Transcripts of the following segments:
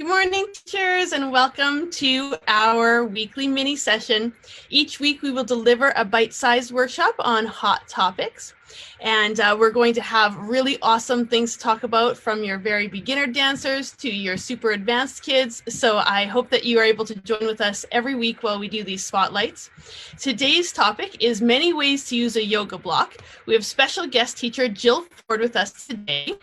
Good morning, teachers, and welcome to our weekly mini session. Each week, we will deliver a bite-sized workshop on hot topics. And we're going to have really awesome things to talk about, from your very beginner dancers to your super advanced kids. So I hope that you are able to join with us every week while we do these spotlights. Today's topic is many ways to use a yoga block. We have special guest teacher Jill Ford with us today.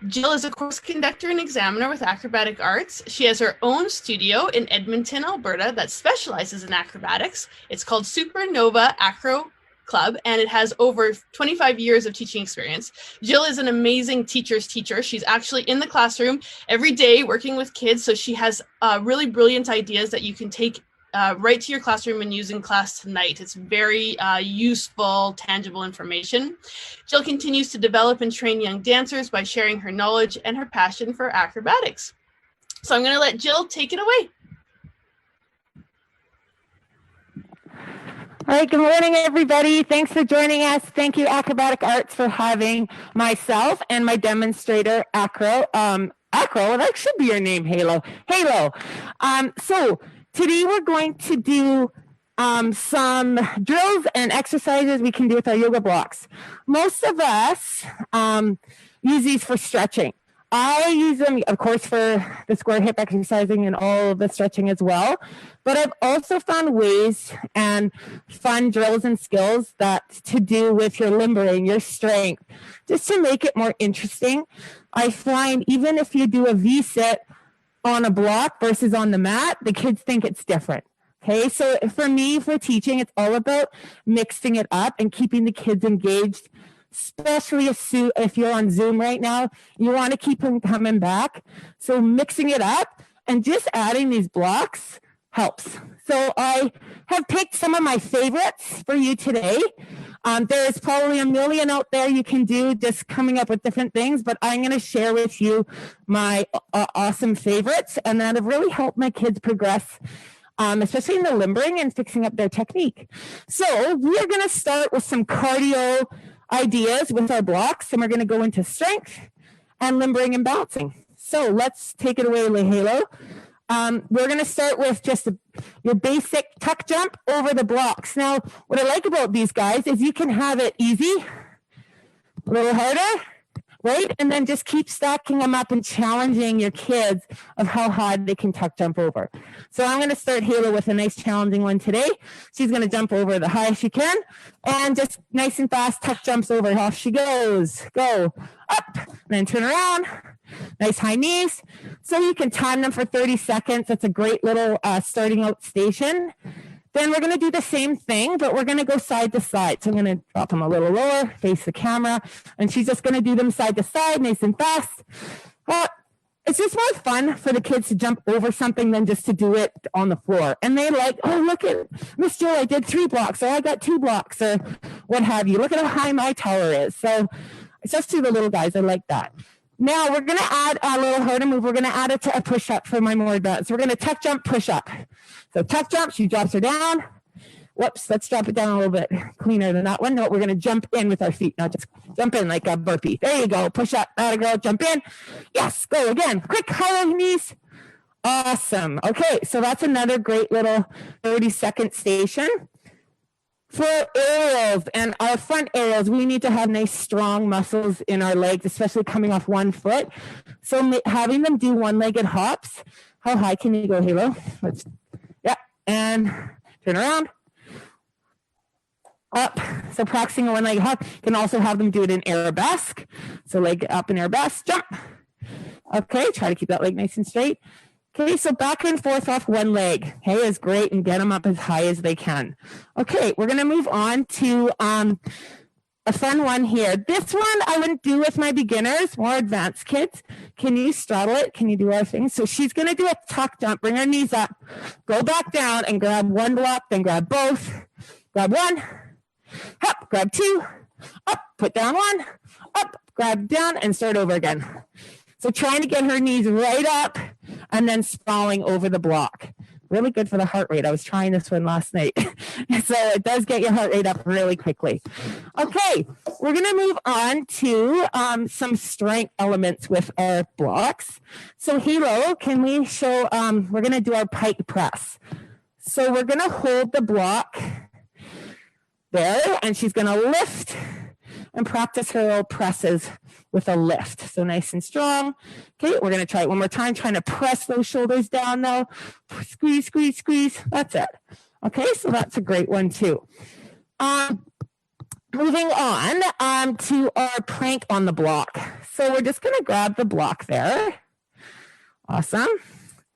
Jill is a course conductor and examiner with Acrobatic Arts. She has her own studio in Edmonton, Alberta that specializes in acrobatics. It's called Supernova Acro Club, and it has over 25 years of teaching experience. Jill is an amazing teacher's teacher. She's actually in the classroom every day working with kids, so she has really brilliant ideas that you can take right to your classroom and use in class tonight. It's very useful, tangible information. Jill continues to develop and train young dancers by sharing her knowledge and her passion for acrobatics. So I'm going to let Jill take it away. All right, good morning, everybody. Thanks for joining us. Thank you, Acrobatic Arts, for having myself and my demonstrator, Acro. Acro, that should be your name, Halo. So today we're going to do some drills and exercises we can do with our yoga blocks. Most of us use these for stretching. I use them, of course, for the square hip exercising and all of the stretching as well. But I've also found ways and fun drills and skills that to do with your limbering, your strength, just to make it more interesting. I find even if you do a V-sit on a block versus on the mat, the kids think it's different. Okay, so for me, for teaching, it's all about mixing it up and keeping the kids engaged, especially if you're on Zoom right now. You want to keep them coming back. So mixing it up and just adding these blocks helps. So I have picked some of my favorites for you today. There's probably a million out there you can do, just coming up with different things, but I'm going to share with you my awesome favorites, and that have really helped my kids progress, especially in the limbering and fixing up their technique. So we are going to start with some cardio ideas with our blocks, and we're going to go into strength and limbering and bouncing. So let's take it away, Halo. We're going to start with just your basic tuck jump over the blocks. Now, what I like about these guys is you can have it easy, a little harder, right? And then just keep stacking them up and challenging your kids of how high they can tuck jump over. So I'm going to start Halo with a nice challenging one today. She's going to jump over the highest she can and just nice and fast tuck jumps over. Off she goes. Go up and then turn around. Nice high knees. So you can time them for 30 seconds. That's a great little starting out station. Then we're going to do the same thing, but we're going to go side to side. So I'm going to drop them a little lower, face the camera, and she's just going to do them side to side, nice and fast. It's just more fun for the kids to jump over something than just to do it on the floor. And they like, oh, look at Miss Jill, I did 3 blocks, or I got 2 blocks, or what have you. Look at how high my tower is. So especially the little guys, I like that. Now we're going to add a little harder move. We're going to add it to a push-up for my more advanced. So we're going to tuck jump, push-up. So tuck jump, she drops her down. Whoops, let's drop it down a little bit cleaner than that one. No, we're going to jump in with our feet. Now just jump in like a burpee. There you go, push up, that girl, jump in. Yes, go again. Quick, high knees. Awesome. Okay, so that's another great little 30-second station. For aerials and our front aerials, we need to have nice, strong muscles in our legs, especially coming off one foot. So having them do one-legged hops. How high can you go, Halo? And turn around. Up. So practicing a one-legged hop. You can also have them do it in arabesque. So leg up in arabesque, jump. Okay, try to keep that leg nice and straight. Okay, so back and forth off one leg. Okay, is great, and get them up as high as they can. Okay, we're going to move on to a fun one here. This one I wouldn't do with my beginners, more advanced kids. Can you straddle it? Can you do our thing? So she's going to do a tuck jump, bring her knees up, go back down and grab one block, then grab both. Grab one, up, grab 2, up, put down 1, up, grab down, and start over again. So trying to get her knees right up and then sprawling over the block. really good for the heart rate. I was trying this one last night. So it does get your heart rate up really quickly. Okay, we're going to move on to some strength elements with our blocks. So Halo, can we show, we're going to do our pike press. So we're going to hold the block there, and she's going to lift and practice her little presses with a lift. So nice and strong. Okay, we're going to try it one more time, trying to press those shoulders down though. Squeeze, squeeze, squeeze. That's it. Okay, so that's a great one too. Moving on to our plank on the block. So we're just going to grab the block there. Awesome.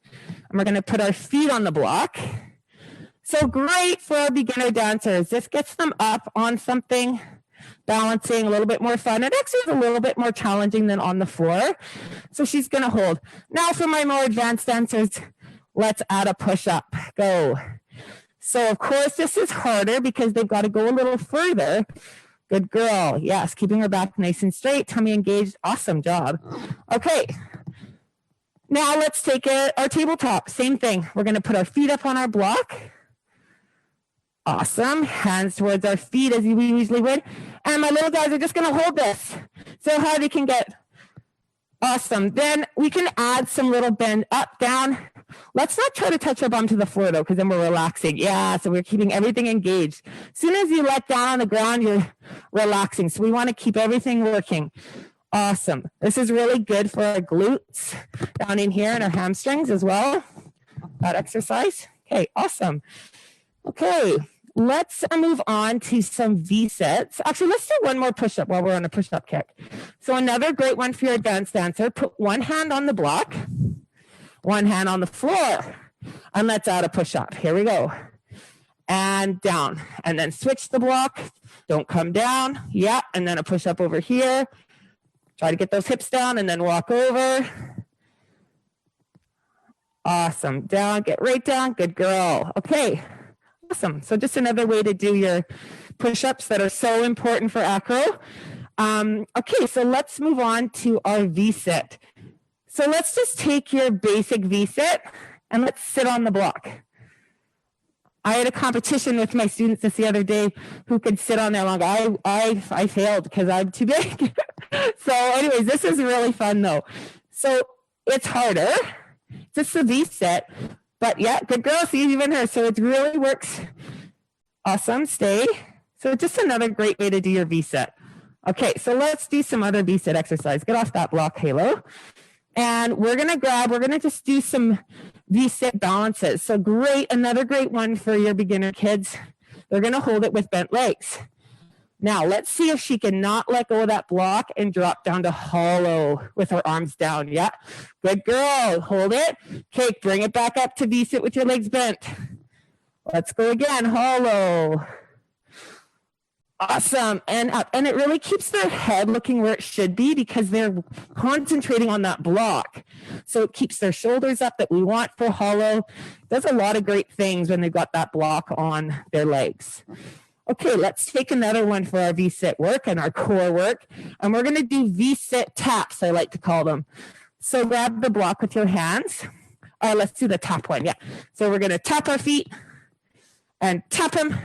And we're going to put our feet on the block. So great for our beginner dancers. This gets them up on something, balancing, a little bit more fun. It actually is a little bit more challenging than on the floor. So she's going to hold. Now for my more advanced dancers, let's add a push-up. Go. So of course this is harder because they've got to go a little further. Good girl. Yes, keeping her back nice and straight, tummy engaged. Awesome job. Okay. Now let's take our tabletop. Same thing. We're going to put our feet up on our block. Awesome. Hands towards our feet as we usually would. And my little guys are just going to hold this. So hard they can get. Awesome. Then we can add some little bend up, down. Let's not try to touch our bum to the floor though, because then we're relaxing. Yeah, so we're keeping everything engaged. As soon as you let down on the ground, you're relaxing. So we want to keep everything working. Awesome. This is really good for our glutes down in here and our hamstrings as well. That exercise. Okay, awesome. Okay. Let's move on to some V-sets. Actually, let's do one more push-up while we're on a push-up kick. So another great one for your advanced dancer. Put one hand on the block, one hand on the floor, and let's add a push-up. Here we go. And down. And then switch the block. Don't come down. Yeah, and then a push-up over here. Try to get those hips down and then walk over. Awesome. Down, get right down. Good girl. Okay. Awesome. So just another way to do your push-ups that are so important for acro. Okay, so let's move on to our V-sit. So let's just take your basic V-sit and let's sit on the block. I had a competition with my students the other day who could sit on there long. I failed because I'm too big. So anyways, this is really fun though. So it's harder. It's just a V-sit. But yeah, good girl, see even her. So it really works. Awesome, stay. So just another great way to do your V-sit. Okay, so let's do some other V-sit exercise. Get off that block, Halo. And we're gonna just do some V-sit balances. So great, another great one for your beginner kids. They're gonna hold it with bent legs. Now, let's see if she can not let go of that block and drop down to hollow with her arms down. Yeah, good girl. Hold it. Okay, bring it back up to V-sit with your legs bent. Let's go again. Hollow. Awesome. And up. And it really keeps their head looking where it should be because they're concentrating on that block. So it keeps their shoulders up that we want for hollow. Does a lot of great things when they've got that block on their legs. Okay, let's take another one for our V-sit work and our core work. And we're going to do V-sit taps, I like to call them. So grab the block with your hands. Let's do the tap one, yeah. So we're going to tap our feet and tap them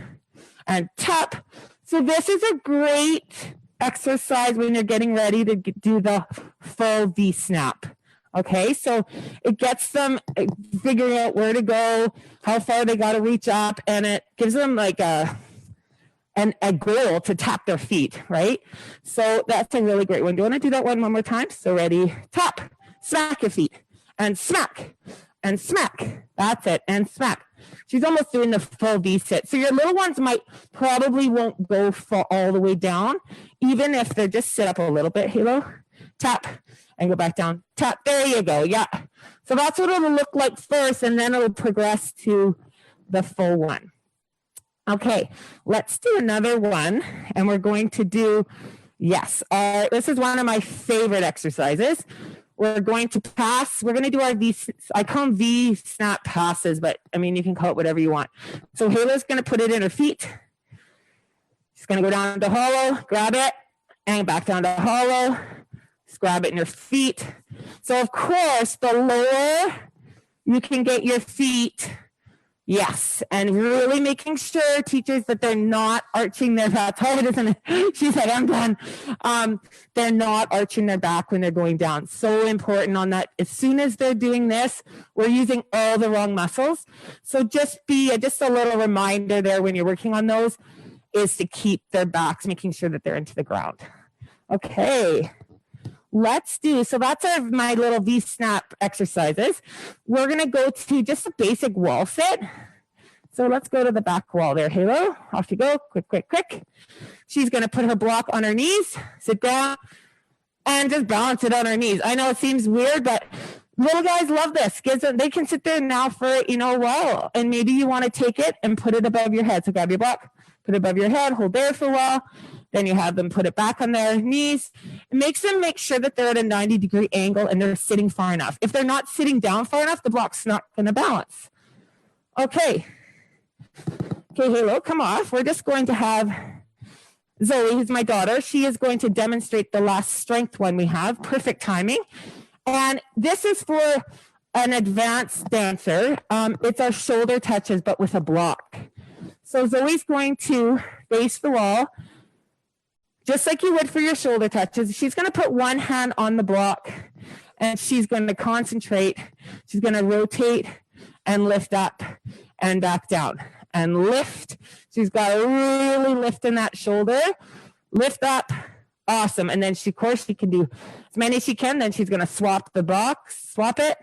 and tap. So this is a great exercise when you're getting ready to do the full V-snap. Okay, so it gets them figuring out where to go, how far they got to reach up, and it gives them like a goal to tap their feet, right? So that's a really great one. Do you want to do that one more time? So ready, tap, smack your feet, and smack, and smack. That's it, and smack. She's almost doing the full V-sit. So your little ones probably won't go all the way down, even if they're just sit up a little bit, Halo. Tap, and go back down. Tap, there you go, yeah. So that's what it'll look like first, and then it'll progress to the full one. Okay, let's do another one, and we're going to do, yes, this is one of my favorite exercises. We're going to pass, we're going to do our I call them V-snap passes, but I mean, you can call it whatever you want. So Halo's going to put it in her feet. She's going to go down to hollow, grab it, and back down to hollow. Just grab it in your feet. So of course, the lower you can get your feet, Yes, and really making sure, teachers, that they're not arching their back. Oh, it isn't. She said, I'm done. They're not arching their back when they're going down. So important on that. As soon as they're doing this, we're using all the wrong muscles. So just a little reminder there when you're working on those is to keep their backs, making sure that they're into the ground. Okay. So that's my little V-snap exercises. We're going to go to just a basic wall sit. So let's go to the back wall there. Halo, off you go. Quick, quick, quick. She's going to put her block on her knees, sit down, and just balance it on her knees. I know it seems weird, but little guys love this. They can sit there now for, a while. And maybe you want to take it and put it above your head. So grab your block, put it above your head, hold there for a while. Then you have them put it back on their knees. It makes them make sure that they're at a 90-degree angle and they're sitting far enough. If they're not sitting down far enough, the block's not going to balance. Okay, Halo, come off. We're just going to have Zoe, who's my daughter. She is going to demonstrate the last strength one we have. Perfect timing. And this is for an advanced dancer. It's our shoulder touches, but with a block. So Zoe's going to face the wall, just like you would for your shoulder touches. She's going to put one hand on the block and she's going to concentrate. She's going to rotate and lift up and back down and lift. She's got to really lift in that shoulder. Lift up. Awesome. And then she can do as many as she can. Then she's going to swap the box, swap it.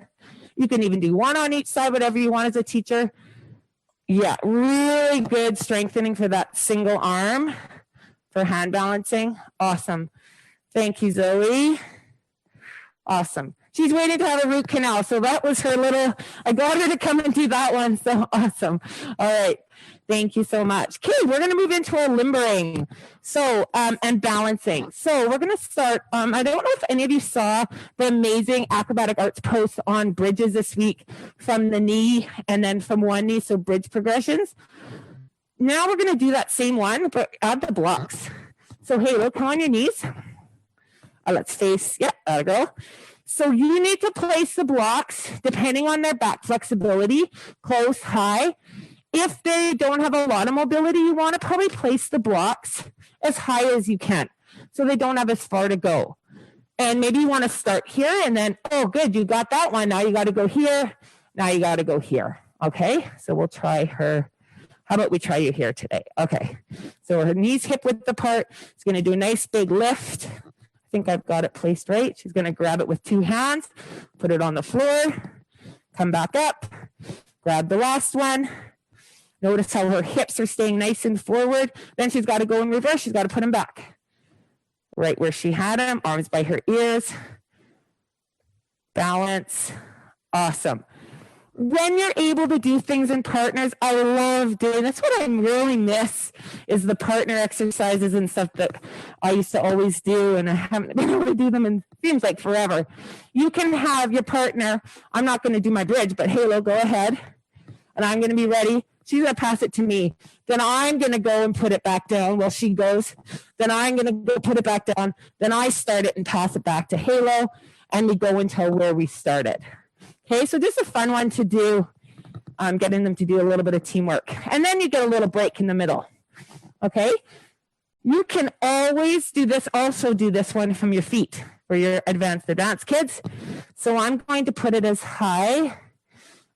You can even do one on each side, whatever you want as a teacher. Yeah, really good strengthening for that single arm. For hand balancing. Awesome. Thank you, Zoe. Awesome. She's waiting to have a root canal. So that was her I got her to come and do that one. So awesome. All right. Thank you so much. Okay, we're going to move into our limbering. So, and balancing. So we're going to start, I don't know if any of you saw the amazing acrobatic arts posts on bridges this week from the knee and then from one knee. So bridge progressions. Now we're going to do that same one, but add the blocks. So Halo, come on your knees. Let's face, there we go. So you need to place the blocks, depending on their back flexibility, close, high. If they don't have a lot of mobility, you want to probably place the blocks as high as you can, so they don't have as far to go. And maybe you want to start here, and then, oh, good, you got that one. Now you got to go here. Now you got to go here. Okay, so we'll try her. How about we try you here today? Okay, so her knees hip width apart. She's going to do a nice big lift. I think I've got it placed right. She's going to grab it with two hands, put it on the floor, come back up, grab the last one. Notice how her hips are staying nice and forward. Then she's got to go in reverse. She's got to put them back. Right where she had them, arms by her ears. Balance. Awesome. When you're able to do things in partners, I love doing. That's what I really miss is the partner exercises and stuff that I used to always do, and I haven't been able to do them in seems like forever. You can have your partner. I'm not going to do my bridge, but Halo, go ahead, and I'm going to be ready. She's going to pass it to me. Then I'm going to go and put it back down while she goes. Then I'm going to go put it back down. Then I start it and pass it back to Halo, and we go until where we started. Okay, so just a fun one to do, getting them to do a little bit of teamwork. And then you get a little break in the middle. Okay, you can always do this, also do this one from your feet for your advanced dance kids. So I'm going to put it as high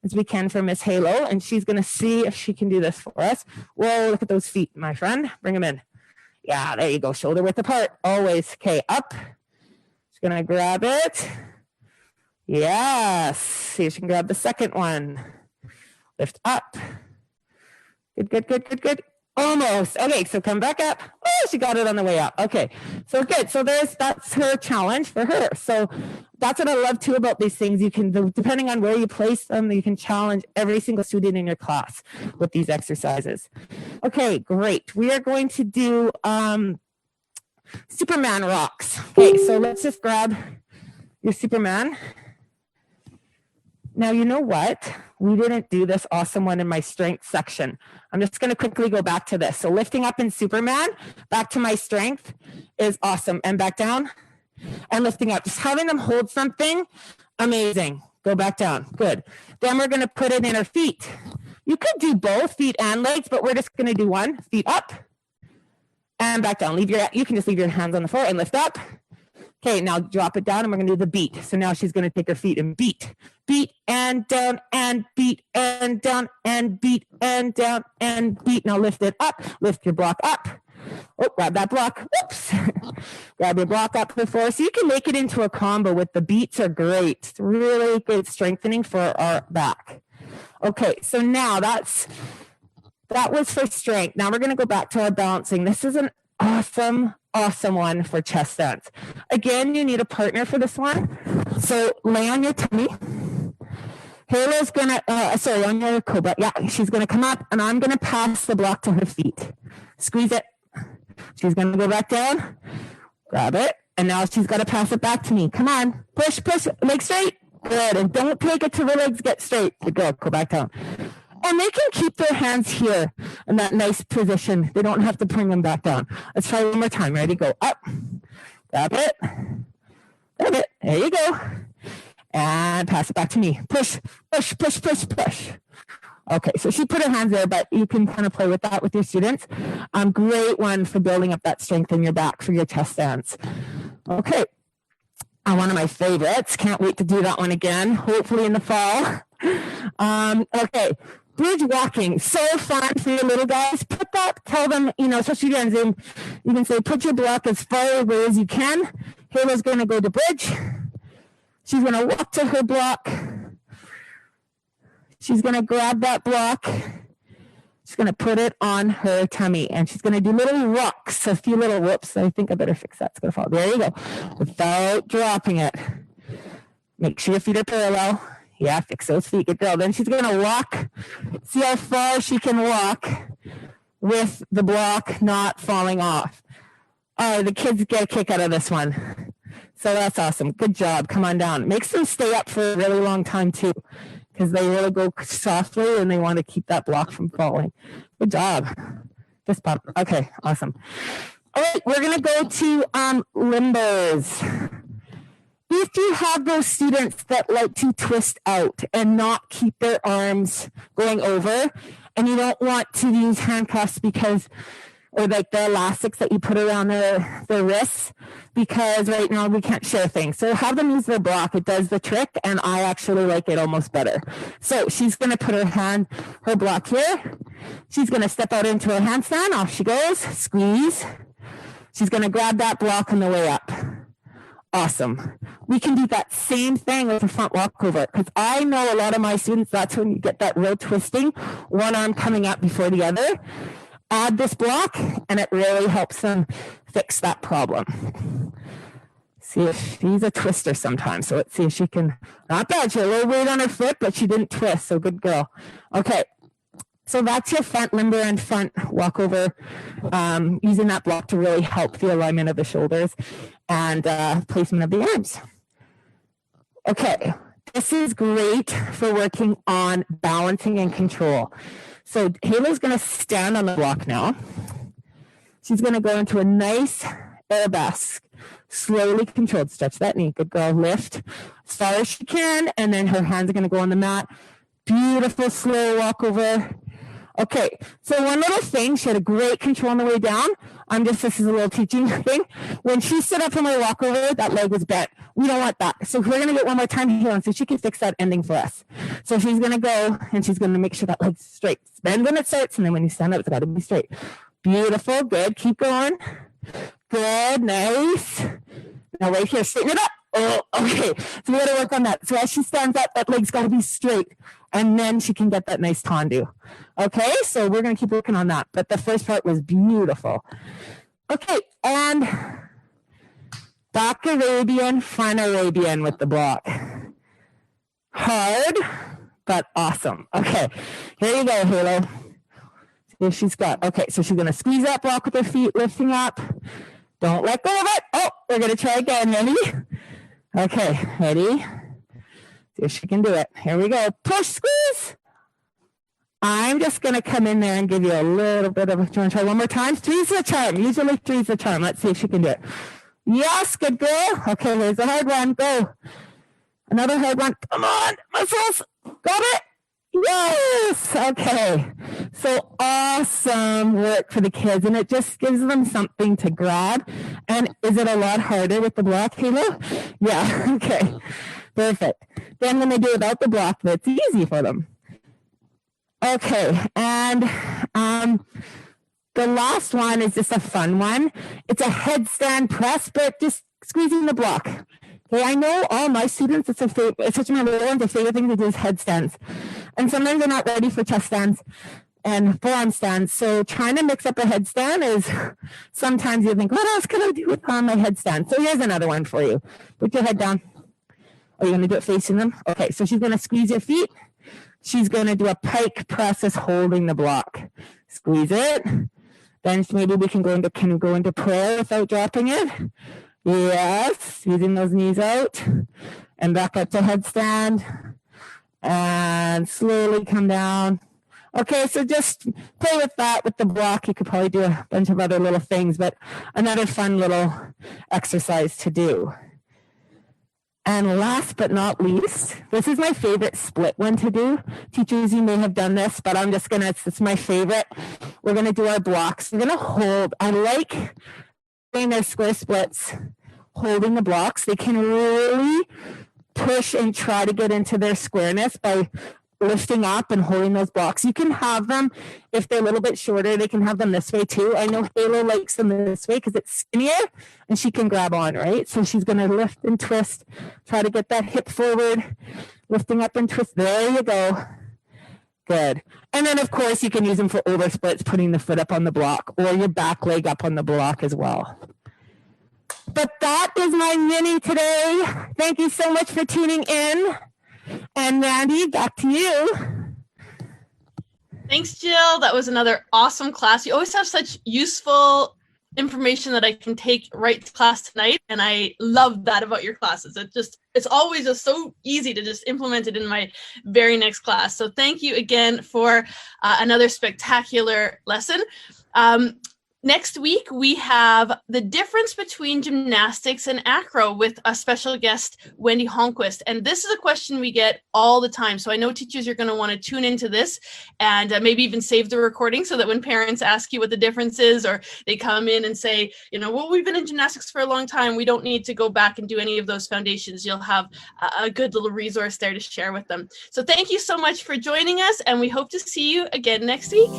as we can for Miss Halo, and she's going to see if she can do this for us. Whoa, look at those feet, my friend. Bring them in. Yeah, there you go, shoulder width apart, always. Okay, up. She's going to grab it. Yes. See if she can grab the second one. Lift up. Good, good, good, good, good. Almost. Okay, so come back up. Oh, she got it on the way up. Okay, so good. So that's her challenge for her. So that's what I love too about these things. You can, depending on where you place them, you can challenge every single student in your class with these exercises. Okay, great. We are going to do Superman rocks. Okay, so let's just grab your Superman. Now, you know what? We didn't do this awesome one in my strength section. I'm just going to quickly go back to this. So lifting up in Superman, back to my strength is awesome. And back down and lifting up. Just having them hold something, amazing. Go back down. Good. Then we're going to put it in our feet. You could do both feet and legs, but we're just going to do one. Feet up and back down. You can just leave your hands on the floor and lift up. Okay, now drop it down and we're going to do the beat. So now she's going to take her feet and beat. Beat and down and beat and down and beat and down and beat. Now lift it up. Lift your block up. Oh, grab that block. Whoops. Grab your block up before. So you can make it into a combo with the beats are great. It's really good strengthening for our back. Okay, so now that was for strength. Now we're going to go back to our balancing. This is an awesome one for chest stands. Again, you need a partner for this one. So lay on your tummy. Halo's going to, on your cobra. Yeah, she's going to come up and I'm going to pass the block to her feet. Squeeze it. She's going to go back down. Grab it. And now she's got to pass it back to me. Come on. Push, legs straight. Good. And don't take it till the legs get straight. Good girl. Go back down. And they can keep their hands here in that nice position. They don't have to bring them back down. Let's try one more time. Ready? Go up. Grab it. Grab it. There you go. And pass it back to me. Push. Okay, so she put her hands there, but you can kind of play with that with your students. Great one for building up that strength in your back for your chest stands. Okay, one of my favorites. Can't wait to do that one again, hopefully in the fall. Okay, bridge walking. So fun for your little guys. Put that, tell them, especially if you're on Zoom, you can say, put your block as far away as you can. Halo's going to go to bridge. She's going to walk to her block. She's going to grab that block. She's going to put it on her tummy, and she's going to do little rocks, a few little whoops. I think I better fix that. It's going to fall. There you go. Without dropping it. Make sure your feet are parallel. Yeah, fix those feet. Good girl. Then she's going to walk. See how far she can walk with the block not falling off. Oh, the kids get a kick out of this one. So that's awesome. Good job. Come on down. Makes them stay up for a really long time, too, because they really go softly and they want to keep that block from falling. Good job. Fist bump. Okay, awesome. All right, we're going to go to limbers. If you have those students that like to twist out and not keep their arms going over, and you don't want to use handcuffs or like the elastics that you put around their wrists, because right now we can't share things. So have them use their block. It does the trick, and I actually like it almost better. So she's going to put her block here. She's going to step out into a handstand. Off she goes. Squeeze. She's going to grab that block on the way up. Awesome. We can do that same thing with a front walkover, because I know a lot of my students, that's when you get that real twisting, one arm coming up before the other. Add this block, and it really helps them fix that problem. See if she's a twister sometimes. So let's see if she can, not bad, she had a little weight on her foot, but she didn't twist, so good girl. Okay, so that's your front limber and front walkover, using that block to really help the alignment of the shoulders and placement of the arms. Okay, this is great for working on balancing and control. So Halo's going to stand on the block now. She's going to go into a nice arabesque, slowly controlled. Stretch that knee. Good girl. Lift as far as she can, and then her hands are going to go on the mat. Beautiful, slow walk over. Okay, so one little thing, she had a great control on the way down. This is a little teaching thing. When she stood up from her walkover, that leg was bent. We don't want that. So we're going to get one more time here, and so she can fix that ending for us. So she's going to go, and she's going to make sure that leg's straight. Bend when it starts, and then when you stand up, it's got to be straight. Beautiful, good. Keep going. Good, nice. Now right here, straighten it up. Oh, okay. So we got to work on that. So as she stands up, that leg's got to be straight, and then she can get that nice tendu. Okay, so we're going to keep working on that. But the first part was beautiful. Okay, and back Arabian, front Arabian with the block. Hard, but awesome. Okay, here you go, Halo. See if she's got, okay, so she's going to squeeze that block with her feet, lifting up. Don't let go of it. Oh, we're going to try again. Ready? Okay, ready? See if she can do it. Here we go. Push, squeeze. I'm just going to come in there and give you a little bit of a, do you want to try one more time? Three's the charm. Usually three's the charm. Let's see if she can do it. Yes, good girl. Okay, here's a hard one. Go. Another hard one. Come on, muscles. Got it. Yes. Okay. So awesome work for the kids, and it just gives them something to grab. And is it a lot harder with the block, Halo? Yeah. Okay. Perfect. Then when they do without the block, that's easy for them. Okay. And the last one is just a fun one. It's a headstand press, but just squeezing the block. Okay, I know all my students, it's such my little ones, their favorite thing to do is headstands. And sometimes they're not ready for chest stands and forearm stands. So trying to mix up a headstand is, sometimes you think, what else can I do with my headstand? So here's another one for you. Put your head down. Are you going to do it facing them? Okay, so she's going to squeeze your feet. She's going to do a pike press as holding the block. Squeeze it. Then maybe we can go into prayer without dropping it. Yes, using those knees out. And back up to headstand. And slowly come down. Okay, so just play with that with the block. You could probably do a bunch of other little things, but another fun little exercise to do. And last but not least, this is my favorite split one to do. Teachers, you may have done this, but it's my favorite. We're gonna do our blocks. We're gonna hold. I like doing their square splits, holding the blocks. They can really push and try to get into their squareness by lifting up and holding those blocks. You can have them, if they're a little bit shorter, they can have them this way too. I know Halo likes them this way because it's skinnier and she can grab on, right? So she's going to lift and twist, try to get that hip forward, lifting up and twist. There you go. Good. And then, of course, you can use them for over splits, putting the foot up on the block or your back leg up on the block as well. But that is my mini today. Thank you so much for tuning in. And Randy, back to you. Thanks, Jill. That was another awesome class. You always have such useful information that I can take right to class tonight. And I love that about your classes. It's always just so easy to just implement it in my very next class. So thank you again for another spectacular lesson. Next week, we have the difference between gymnastics and acro with a special guest, Wendy Holmquist. And this is a question we get all the time. So I know teachers are going to want to tune into this and maybe even save the recording so that when parents ask you what the difference is, or they come in and say, well, we've been in gymnastics for a long time, we don't need to go back and do any of those foundations. You'll have a good little resource there to share with them. So thank you so much for joining us, and we hope to see you again next week.